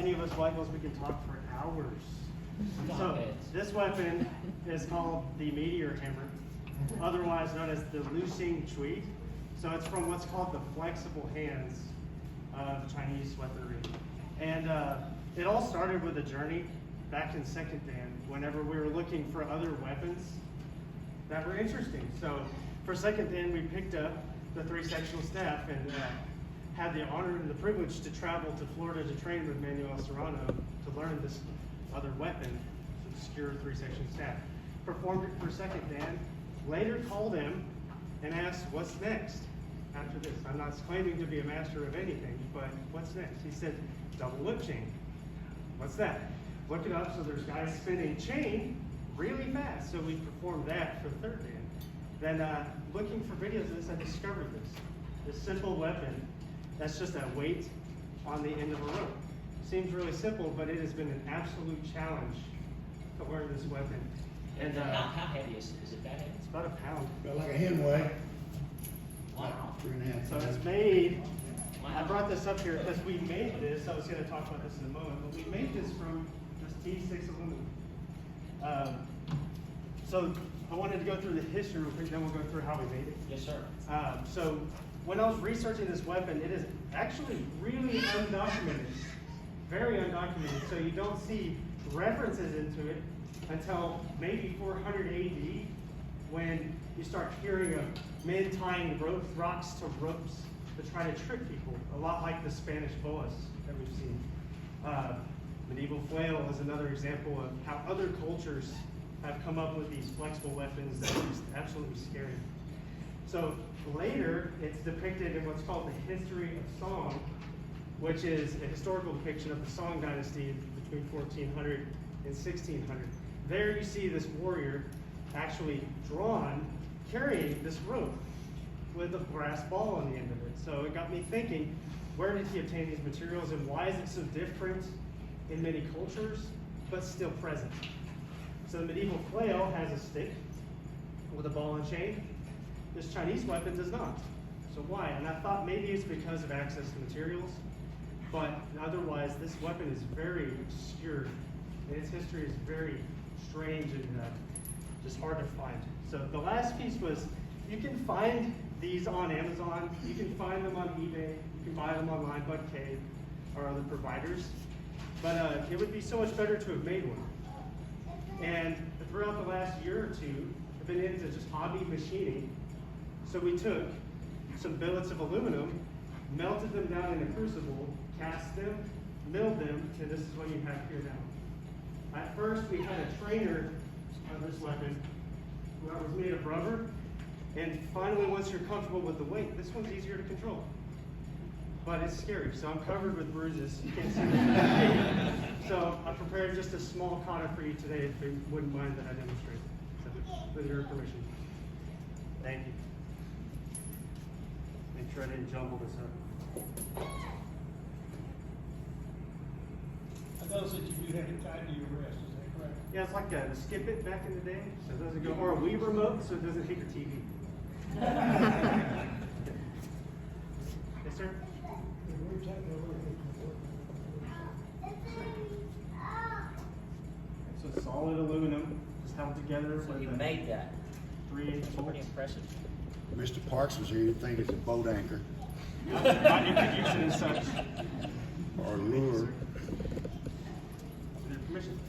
any of us white girls, we can talk for hours. So this weapon is called the meteor hammer, otherwise known as the Lusing Chui. So it's from what's called the flexible hands of Chinese weaponry. And it all started with a journey back in Second Dan, whenever we were looking for other weapons that were interesting. So for Second Dan, we picked up the 3-sectional staff and had the honor and the privilege to travel to Florida to train with Manuel Serrano to learn this other weapon, the obscure 3-section staff. Performed it for Second Dan, later called him and asked, what's next after this? I'm not claiming to be a master of anything, but what's next? He said, double whip chain. What's that? Look it up, so there's guys spinning chain really fast. So we performed that for Third Dan. Then looking for videos of this, I discovered this simple weapon that's just a weight on the end of a rope. Seems really simple, but it has been an absolute challenge to learn this weapon. And how heavy is it? Is it that heavy? it's about a pound. About like a hen weigh. Wow. 3.5 So pounds. it's made, Wow. I brought this up here because we made this, I was going to talk about this in a moment, but we made this from this T6 aluminum. So I wanted to go through the history real quick, then we'll go through how we made it. Yes, sir. So when I was researching this weapon, it is actually really undocumented, very undocumented. So you don't see references into it until maybe 400 AD, when you start hearing of men tying rocks to ropes to try to trick people, a lot like the Spanish boas that we've seen. Medieval flail is another example of how other cultures have come up with these flexible weapons that are just absolutely scary. So later, it's depicted in what's called the History of Song, which is a historical depiction of the Song dynasty between 1400 and 1600. There you see this warrior actually drawn, carrying this rope with a brass ball on the end of it. So it got me thinking, where did he obtain these materials and why is it so different in many cultures, but still present? So the medieval flail has a stick with a ball and chain. This Chinese weapon does not. So why? And I thought maybe it's because of access to materials, but otherwise this weapon is very obscure and its history is very strange and just hard to find. So the last piece was, you can find these on Amazon, you can find them on eBay, you can buy them online, Bud Cave or other providers, but it would be so much better to have made one. And throughout the last year or two, I've been into just hobby machining. So we took some billets of aluminum, melted them down in a crucible, cast them, milled them, and this is what you have here now. At first, we had a trainer of this weapon that was made of rubber, and finally, once you're comfortable with the weight, this one's easier to control. But it's scary, so I'm covered with bruises. You can't see me. So I prepared just a small kata for you today, if you wouldn't mind that I demonstrate. So, with your permission. Thank you. Make sure I didn't jumble this up. I noticed that you do have it tied to your wrist, is that correct? Yeah, it's like a skip it back in the day, so it doesn't go, or a Wii remote, so it doesn't hit your TV. Yes, sir? So solid aluminum, just held together So with you a made that. 3/8 That's bolt. pretty impressive. Mr. Parks was here, you'd think it's a boat anchor I could use it as such. or lure. With your permission.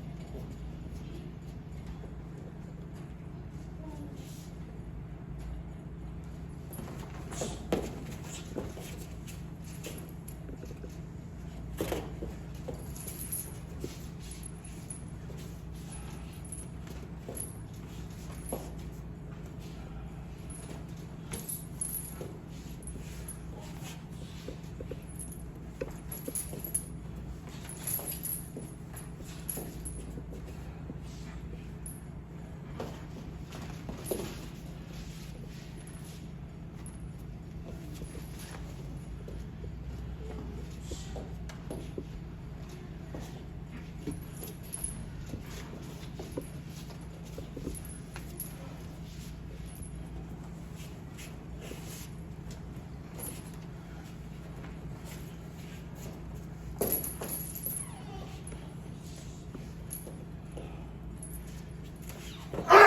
All